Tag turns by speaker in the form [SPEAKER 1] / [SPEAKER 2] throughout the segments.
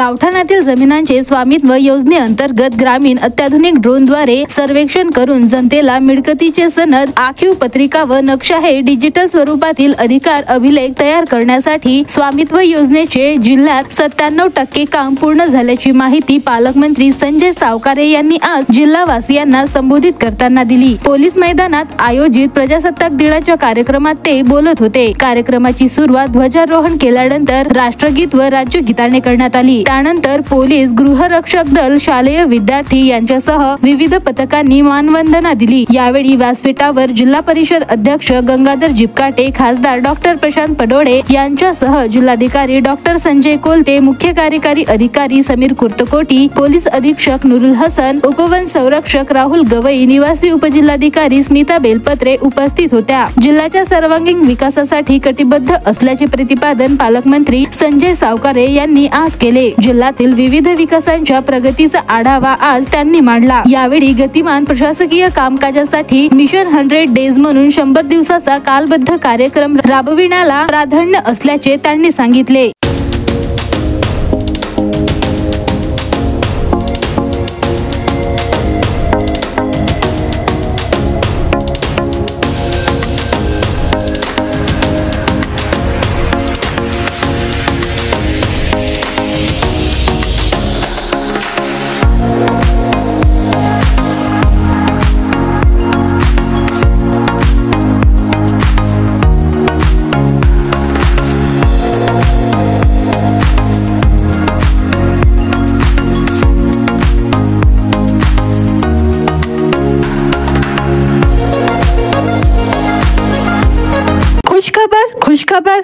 [SPEAKER 1] गावठाणातील जमिनांचे स्वामित्व योजनेअंतर्गत ग्रामीण अत्याधुनिक ड्रोनद्वारे सर्वेक्षण करून जनतेला मिळकतीचे सनद, आखीव पत्रिका व नक्षा हे डिजिटल स्वरूपातील अधिकार अभिलेख तयार करण्यासाठी स्वामित्व योजनेचे जिल्ह्यात 97% काम पूर्ण झाल्याची माहिती पालकमंत्री संजय सावकारे यांनी आज जिल्हावासियांना संबोधित करताना दिली। पोलीस मैदानात आयोजित प्रजासत्ताक दिनाच्या कार्यक्रमात ते बोलत होते। कार्यक्रमाची सुरुवात ध्वजारोहण केल्यानंतर राष्ट्रगीत व राज्यगीताने करण्यात आली। त्यानंतर पोलीस, गृहरक्षक दल, शालेय विद्यार्थी यांच्यासह विविध पथकांनी मानवंदना दिली। यावेळी व्यासपीठावर जिल्हा परिषद अध्यक्ष गंगाधर जिपकाटे, खासदार डॉक्टर प्रशांत पडोळे यांच्यासह जिल्हाधिकारी डॉक्टर संजय कोलते, मुख्य कार्यकारी अधिकारी समीर कुर्तकोटी, पोलीस अधीक्षक नुरुल हसन, उपवन संरक्षक राहुल गवई, निवासी उपजिल्हाधिकारी स्मिता बेलपत्रे उपस्थित होत्या। जिल्ह्याच्या सर्वांगीण विकासासाठी कटिबद्ध असल्याचे प्रतिपादन पालकमंत्री संजय सावकारे यांनी आज केले। जिल्ह्यातील विविध विकासांच्या प्रगतीचा आढावा आज त्यांनी मांडला। यावेळी गतिमान प्रशासकीय कामकाजासाठी मिशन 100 डेज म्हणून 100 दिवसाचा कालबद्ध कार्यक्रम राबविण्याला प्राधान्य असल्याचे त्यांनी सांगितले।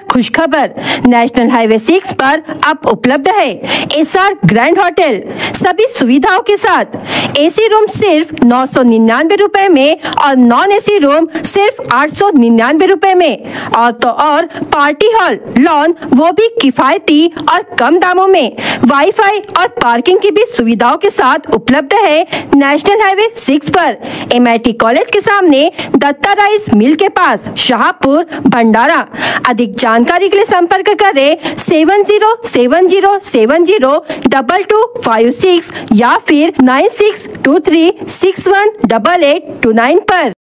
[SPEAKER 1] खुशखबर नेशनल हाईवे 6 पर अब उपलब्ध है एसआर ग्रैंड होटल सभी सुविधाओं के साथ। एसी रूम सिर्फ 999 रुपए में और नॉन एसी रूम सिर्फ 899 रुपए में और पार्टी हॉल, लॉन वो भी किफायती और कम दामों में। वाईफाई और पार्किंग की भी सुविधाओं के साथ उपलब्ध है नेशनल हाईवे 6 पर MIT कॉलेज के सामने दत्ता राइस मिल के पास, शाहपुर, भंडारा। अधिक जानकारी के लिए संपर्क करें 7070702256 या फिर 9623618829 पर।